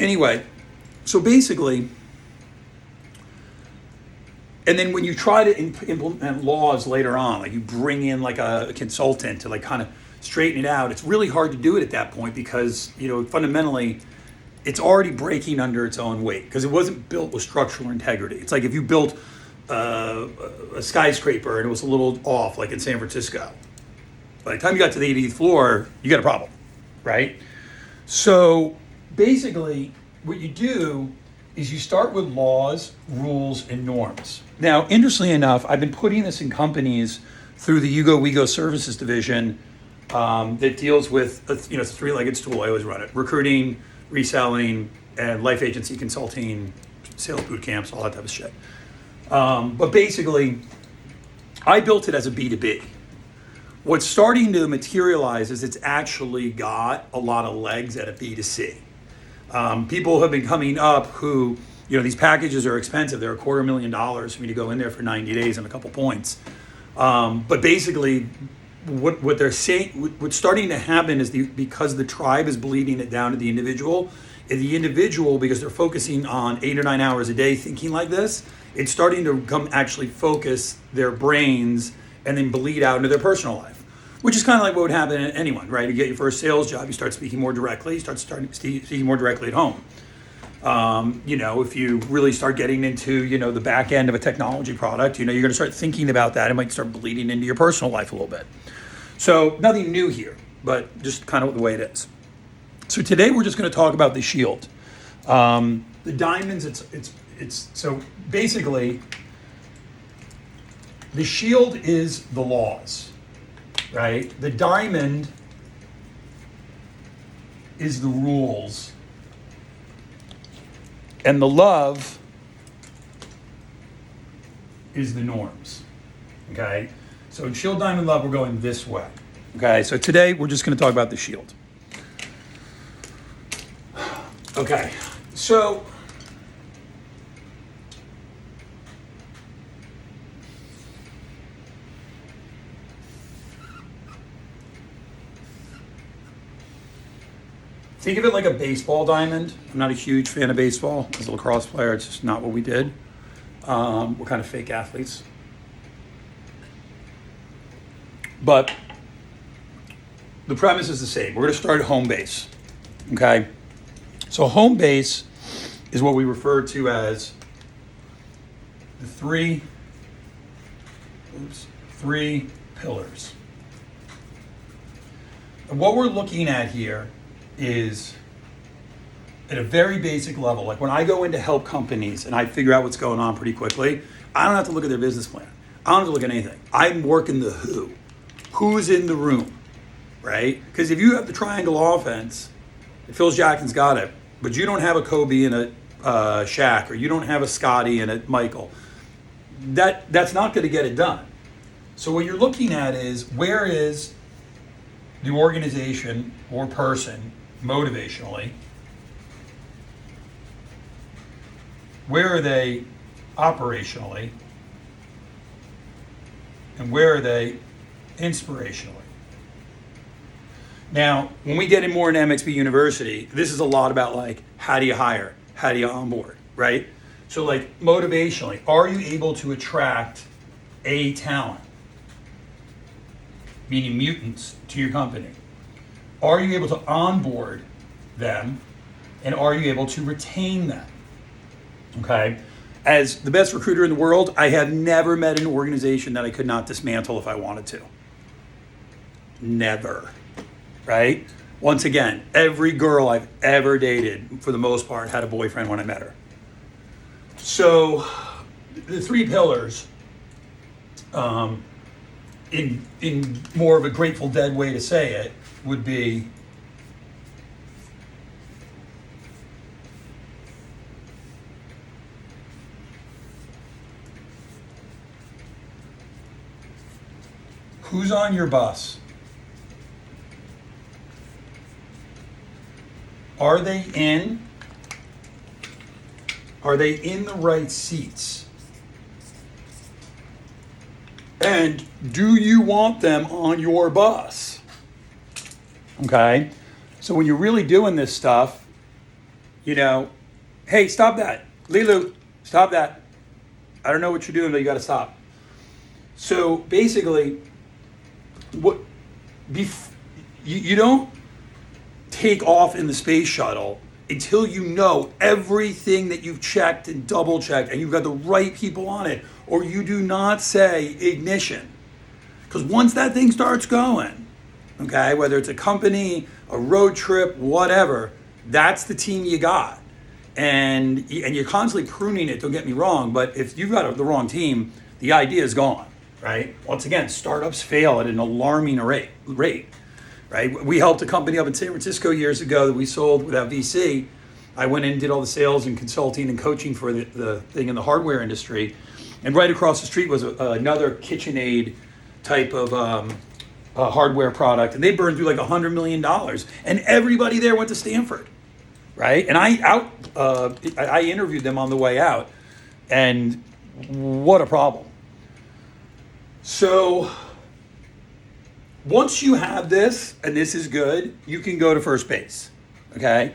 Anyway, so basically, and then when you try to implement laws later on, like you bring in like a consultant to like kind of straighten it out, it's really hard to do it at that point because, fundamentally, it's already breaking under its own weight because it wasn't built with structural integrity. It's like if you built a skyscraper and it was a little off, like in San Francisco. By the time you got to the 80th floor, you got a problem, right? So basically, what you do is you start with laws, rules, and norms. Now, interestingly enough, I've been putting this in companies through the UGOWEEGO services division that deals with, it's a three-legged stool. I always run it: recruiting, reselling, and life agency consulting, sales boot camps, all that type of shit. But basically, I built it as a B2B. What's starting to materialize is it's actually got a lot of legs at a B2C. People have been coming up who, these packages are expensive. They're $250,000 for me to go in there for 90 days and a couple points. But basically, what they're saying, what's starting to happen is because the tribe is bleeding it down to the individual, because they're focusing on 8 or 9 hours a day thinking like this, it's starting to actually focus their brains and then bleed out into their personal life. Which is kind of like what would happen to anyone, right? You get your first sales job, you start speaking more directly, you start speaking more directly at home. If you really start getting into, the back end of a technology product, you're going to start thinking about that. It might start bleeding into your personal life a little bit. So nothing new here, but just kind of the way it is. So today we're just going to talk about the shield. The diamonds, it's so basically the shield is the laws. Right? The diamond is the rules. And the love is the norms. Okay? So in shield, diamond, love, we're going this way. Okay? So today we're just going to talk about the shield. Okay. So think of it like a baseball diamond. I'm not a huge fan of baseball. As a lacrosse player, it's just not what we did. We're kind of fake athletes. But the premise is the same. We're going to start at home base. Okay? So home base is what we refer to as the three pillars. And what we're looking at here is at a very basic level. Like when I go in to help companies and I figure out what's going on pretty quickly, I don't have to look at their business plan. I don't have to look at anything. I'm working the who. Who's in the room, right? Because if you have the triangle offense, Phil Jackson's got it, but you don't have a Kobe and a Shaq, or you don't have a Scotty and a Michael, that's not going to get it done. So what you're looking at is, where is the organization or person motivationally? Where are they operationally? And where are they inspirationally? Now, when we get in more in MXP University, this is a lot about like, how do you hire? How do you onboard, right? So like motivationally, are you able to attract A talent, meaning mutants, to your company? Are you able to onboard them? And are you able to retain them? Okay. As the best recruiter in the world, I have never met an organization that I could not dismantle if I wanted to. Never. Right? Once again, every girl I've ever dated, for the most part, had a boyfriend when I met her. So the three pillars, in more of a Grateful Dead way to say it, would be who's on your bus? Are they in the right seats? And do you want them on your bus? Okay. So when you're really doing this stuff, you know, hey, stop that. Lilu, stop that. I don't know what you're doing, but you got to stop. So basically, you don't take off in the space shuttle until you know everything that you've checked and double checked and you've got the right people on it, or you do not say ignition. Because once that thing starts going, okay, whether it's a company, a road trip, whatever, that's the team you got. And you're constantly pruning it, don't get me wrong, but if you've got the wrong team, the idea is gone, right? Once again, startups fail at an alarming rate, right? We helped a company up in San Francisco years ago that we sold without VC. I went in and did all the sales and consulting and coaching for the thing in the hardware industry. And right across the street was another KitchenAid type of hardware product. And they burned through like $100 million. And everybody there went to Stanford, right? And I interviewed them on the way out. And what a problem. So once you have this, and this is good, you can go to first base, okay?